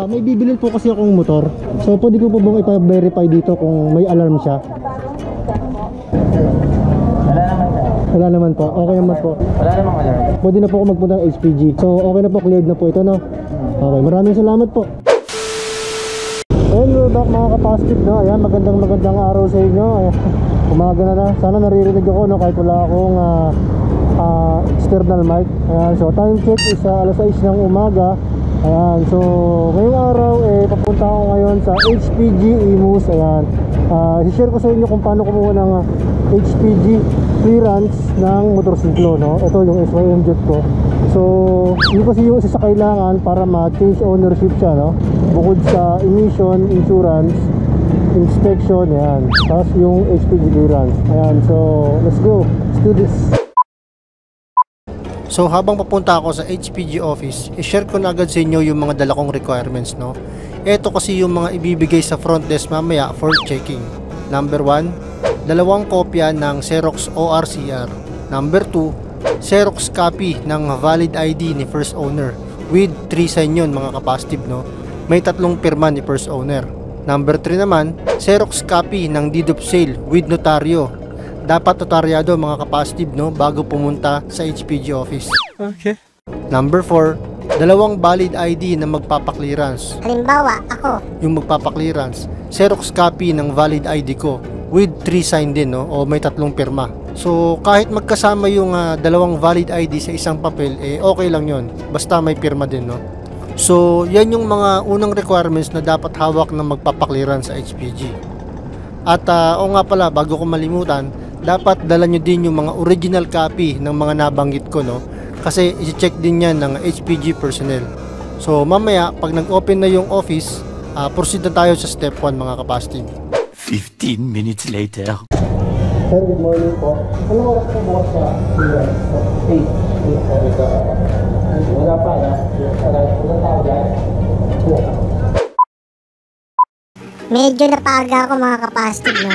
May bibilin po kasi akong motor. So pwede ko po bang ipa-verify dito kung may alarm siya? Wala naman po. Okay naman po. Wala namang alarm. Pwede na po ako magpunta ng HPG. So okay na po, cleared na po ito, no? Okay, maraming salamat po. Ayan, we're back mga kapastik, no? Ayan, magandang araw sa inyo. Ayan, umaga na. Sana naririnig ako, no? Kahit wala akong external mic. Ayan, so time check is alas 6 ng umaga. Ayan, so ngayong araw papunta ako ngayon sa HPG Imus. Ayan, i-share ko sa inyo kung paano kumuha ng HPG clearance ng motorsiklo, no? Ito yung SYM jet ko. So yun kasi yung isa sa kailangan para ma-change ownership siya, no? Bukod sa emission, insurance, inspection, ayan, tapos yung HPG clearance. Ayan, so let's go, let's do this. So habang papunta ako sa HPG office, i-share ko na agad sa inyo yung mga dala kong requirements, no? Ito kasi yung mga ibibigay sa front desk mamaya for checking. Number 1, 2 kopya ng Xerox ORCR. Number 2, Xerox copy ng valid ID ni first owner with 3 sign yun mga kapastib, no? May 3 pirma ni first owner. Number 3 naman, Xerox copy ng deed of sale with notaryo. Dapat notaryado mga kapastib, no, bago pumunta sa HPG office. Okay. Number 4, 2 valid ID na magpapaklearance. Halimbawa, ako. Yung magpapaklearance, Xerox copy ng valid ID ko with 3 sign din, no, o may 3 pirma. So kahit magkasama yung 2 valid ID sa isang papel, okay lang yon, basta may pirma din, no. So yan yung mga unang requirements na dapat hawak ng magpapaklearance sa HPG. At o nga pala, bago ko malimutan, dapat dala nyo din yung mga original copy ng mga nabanggit ko, no? Kasi i-check din yan ng HPG personnel. So mamaya, pag nag-open na yung office, proceed na tayo sa step 1 mga kapastig. 15 minutes later. Sir, good morning po. Anong oras po bukas sa clearance? 8. Wala pa na. Wala tao dyan. Medyo napaga ako mga kapastig, no?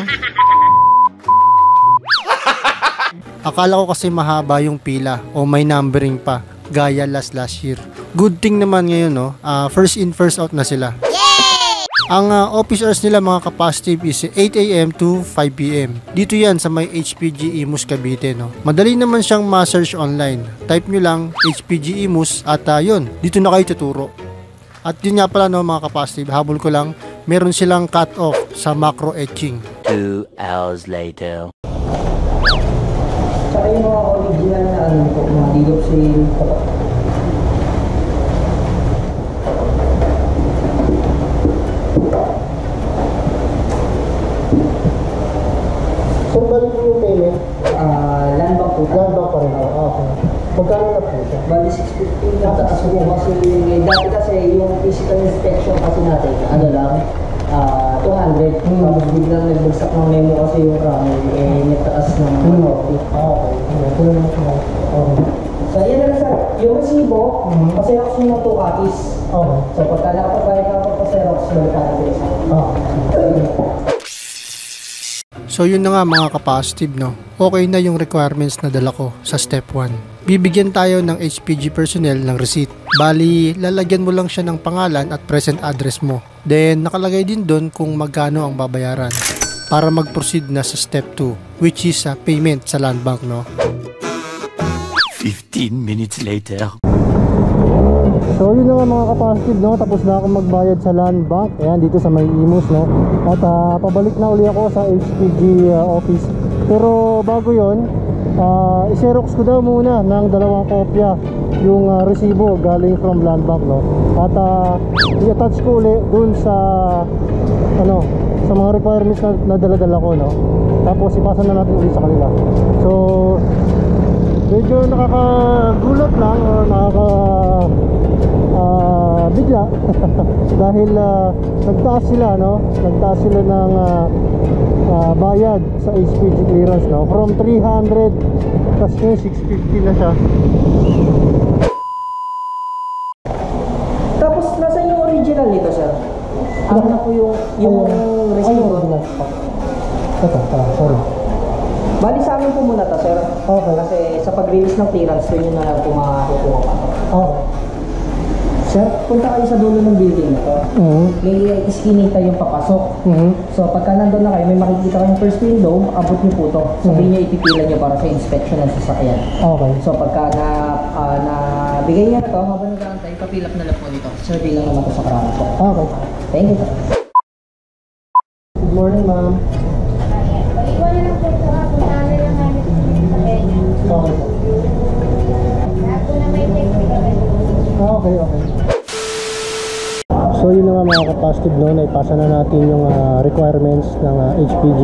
Akala ko kasi mahaba yung pila o may numbering pa, gaya last year. Good thing naman ngayon, no? First in first out na sila. Yay! Ang office hours nila mga kapastive is 8 AM to 5 PM. Dito yan sa may HPG Imus Cavite, no? Madali naman siyang ma-search online. Type nyo lang HPG Imus at yun, dito na kayo tuturo. At yun nga pala, no, mga kapastive, habol ko lang, meron silang cut off sa macro etching. 2 hours later. Tsaka yung mga original na ano po, mga deed of sale. So, balik mo yung payment? Land bank po. Land bank pa rin. Okay. Magkano na po siya? Bali 650 na taas po kasi dati kasi yung physical inspection kasi natin, ano lang, 200. Tapos biglang nagbagsak ng memo kasi yung rami, nagtaas ng okay. So yan na lang sir, yung resibo, pa-Xerox nyo na 2 copies. Okay. So pagka nakapagbayad ka pa pa-Xerox, balik ka na isa. So yun na nga mga kapastive, no? Okay na yung requirements na dala ko sa step 1. Bibigyan tayo ng HPG personnel ng receipt. Bali, lalagyan mo lang siya ng pangalan at present address mo. Then, nakalagay din doon kung magkano ang babayaran para mag-proceed na sa step 2, which is payment sa land bank, no? 15 minutes later. So yun na nga mga kapastive, no? Tapos na akong magbayad sa land bank. Ayan, dito sa may Imus, no? At pabalik na uli ako sa HPG office. Pero bago yon, i-Xerox ko daw muna ng 2 kopya yung resibo galing from land bank, no? At i-attach ko uli dun sa ano, sa mga requirements na dala-dala ko, no? Tapos ipasa na natin ulit sa kanila. So medyo nakakagulat lang o bigla dahil nagtaas sila, no? Nagtaas sila ng bayad sa HPG clearance, no? From 300 tas yung 650 na siya. Tapos nasa yung original nito sir? Ano na po yung resibo? Ito, sorry. Bali sa amin po muna to sir. Okay. Kasi sa pag-release ng clearance, doon yun na lang po makakukuha pa. Okay. So Sir, punta kayo sa dulo ng building na to. May iskinita yung papasok. So pagka nandun na kayo, may makikita kayong first window, abot niyo po to. Sabihin niyo, ipipilan niyo para sa inspection ng sasakyan. Okay. So pagka bigay niya na to, habang nag-aantay, papilap na lang po dito. Sir, bilang naman to sa karami po. Okay. Thank you, sir. Good morning, ma'am. Baliwan na lang po ito ha. Punta na lang namin sa kanya. Okay. Ako na may technical. Okay. So yun na nga mga kapastid, no, naipasa na natin yung requirements ng HPG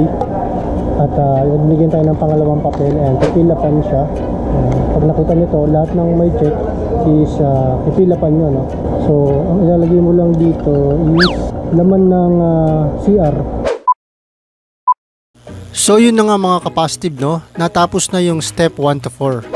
at nagbigyan tayo ng pangalawang papel and pipilapan siya. Pag nakita nyo to, lahat ng may check is pipilapan nyo, no? So ang ilalagay mo lang dito is laman ng CR. So yun na nga mga kapastid, no, natapos na yung step 1 to 4.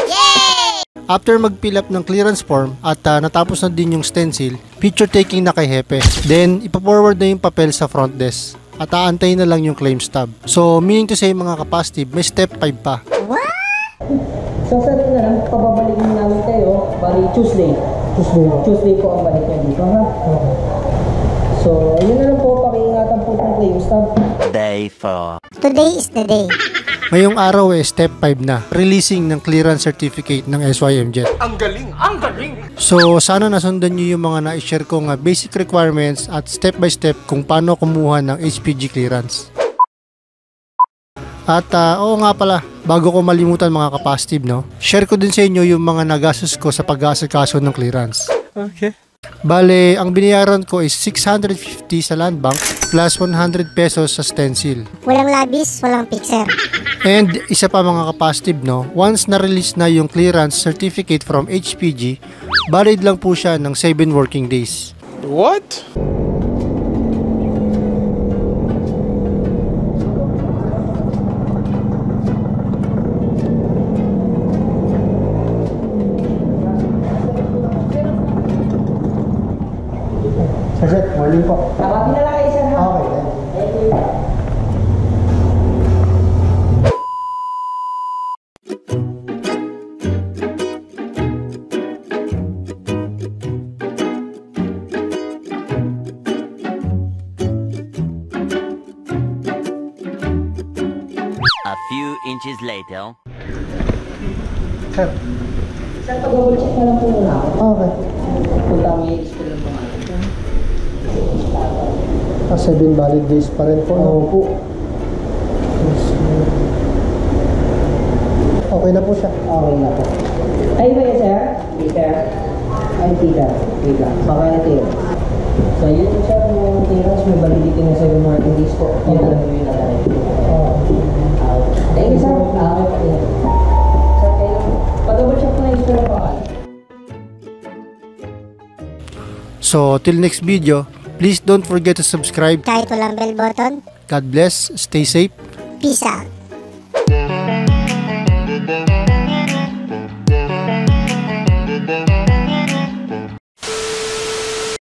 After mag-fill up ng clearance form at natapos na din yung stencil, picture taking na kay Hepe. Then, ipa-forward na yung papel sa front desk at aantayin na lang yung claim stub. So, meaning to say mga kapastib, may step 5 pa. So sir, na lang, pababalikin namin kayo, bali Tuesday po ang balik niya dito, ha? So, yun na lang po, pakiingatan po itong claim stub. Day 4. Today is the day. Ngayong araw step 5 na, releasing ng clearance certificate ng SYM Jet. Ang galing! Ang galing! So, sana nasundan nyo yung mga na-share kong basic requirements at step by step kung paano kumuha ng HPG clearance. At oo nga pala, bago ko malimutan mga kapastib, no, share ko din sa inyo yung mga nagastos ko sa pag-aasikaso ng clearance. Okay. Bale, ang binayaran ko is 650 sa land bank plus 100 pesos sa stencil. Walang labis, walang picture. And isa pa mga kapastib, no, once na-release na yung clearance certificate from HPG, valid lang po siya ng 7 working days. What? Sir Jet, morning po. Tawagin na lang kayo, sir, ha? Okay, Thank you. A few inches later. Sir. Sir, pag-double check na lang po muna ako. Okay. Punta may explain lang po natin. 7 valid days pa rin po. Opo. Okay na po siya. Okay na po. Ay ba yun, sir? Peter? Ay, Peter. Wait lang. Baka ito yun. So, yun po, sir, yung clearance, may validity na 7 working days po. Yun na lang yung nalagay. Thank you, sir. Okay po yun. Sir, kayo, pa-double check po na yung sir pa. So, till next video, please don't forget to subscribe. Kahit walang bell button, God bless, stay safe. peace out.